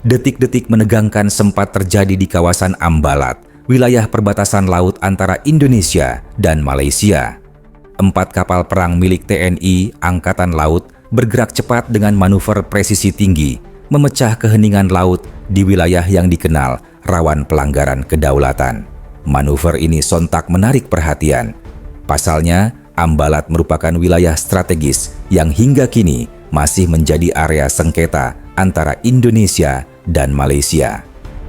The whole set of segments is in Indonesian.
Detik-detik menegangkan sempat terjadi di kawasan Ambalat, wilayah perbatasan laut antara Indonesia dan Malaysia. 4 kapal perang milik TNI Angkatan Laut bergerak cepat dengan manuver presisi tinggi, memecah keheningan laut di wilayah yang dikenal rawan pelanggaran kedaulatan. Manuver ini sontak menarik perhatian. Pasalnya, Ambalat merupakan wilayah strategis yang hingga kini masih menjadi area sengketa antara Indonesia dan Malaysia.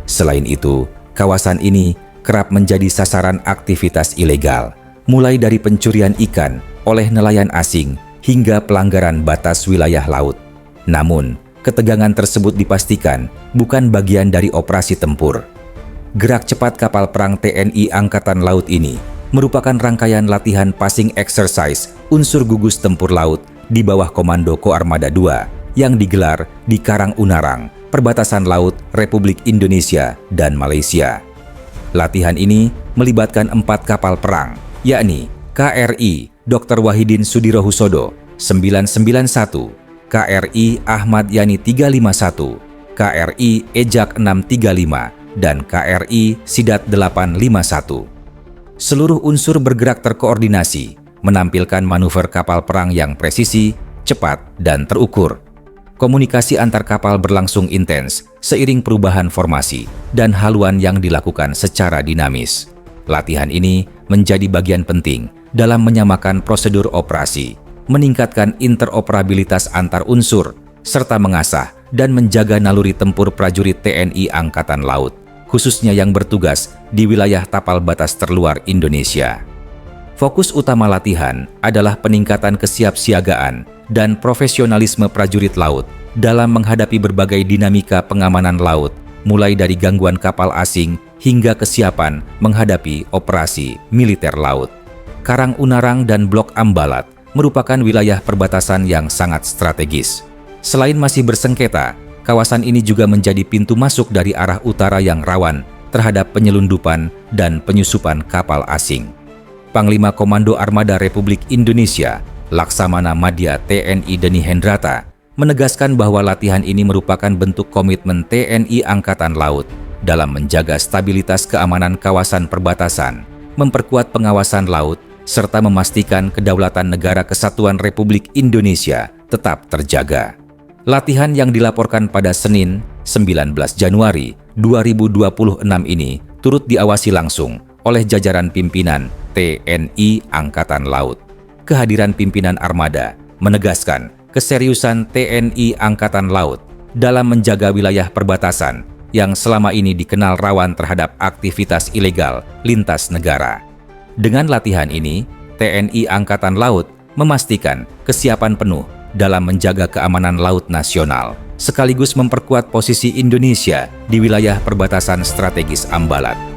Selain itu, kawasan ini kerap menjadi sasaran aktivitas ilegal, mulai dari pencurian ikan oleh nelayan asing hingga pelanggaran batas wilayah laut. Namun, ketegangan tersebut dipastikan bukan bagian dari operasi tempur. Gerak cepat kapal perang TNI Angkatan Laut ini merupakan rangkaian latihan passing exercise unsur gugus tempur laut di bawah Komando Koarmada II yang digelar di Karang Unarang, perbatasan laut Republik Indonesia dan Malaysia. Latihan ini melibatkan 4 kapal perang, yakni KRI Dr. Wahidin Sudirohusodo 991, KRI Ahmad Yani 351, KRI Ejak 635, dan KRI Sidat 851. Seluruh unsur bergerak terkoordinasi, menampilkan manuver kapal perang yang presisi, cepat, dan terukur. Komunikasi antar kapal berlangsung intens seiring perubahan formasi dan haluan yang dilakukan secara dinamis. Latihan ini menjadi bagian penting dalam menyamakan prosedur operasi, meningkatkan interoperabilitas antar unsur, serta mengasah dan menjaga naluri tempur prajurit TNI Angkatan Laut, khususnya yang bertugas di wilayah tapal batas terluar Indonesia. Fokus utama latihan adalah peningkatan kesiapsiagaan dan profesionalisme prajurit laut dalam menghadapi berbagai dinamika pengamanan laut, mulai dari gangguan kapal asing hingga kesiapan menghadapi operasi militer laut. Karang Unarang dan Blok Ambalat merupakan wilayah perbatasan yang sangat strategis. Selain masih bersengketa, kawasan ini juga menjadi pintu masuk dari arah utara yang rawan terhadap penyelundupan dan penyusupan kapal asing. Panglima Komando Armada Republik Indonesia, Laksamana Madya TNI Deni Hendrata, menegaskan bahwa latihan ini merupakan bentuk komitmen TNI Angkatan Laut dalam menjaga stabilitas keamanan kawasan perbatasan, memperkuat pengawasan laut, serta memastikan kedaulatan Negara Kesatuan Republik Indonesia tetap terjaga. Latihan yang dilaporkan pada Senin, 19 Januari 2026 ini turut diawasi langsung oleh jajaran pimpinan TNI Angkatan Laut. Kehadiran pimpinan armada menegaskan keseriusan TNI Angkatan Laut dalam menjaga wilayah perbatasan yang selama ini dikenal rawan terhadap aktivitas ilegal lintas negara. Dengan latihan ini, TNI Angkatan Laut memastikan kesiapan penuh dalam menjaga keamanan laut nasional, sekaligus memperkuat posisi Indonesia di wilayah perbatasan strategis Ambalat.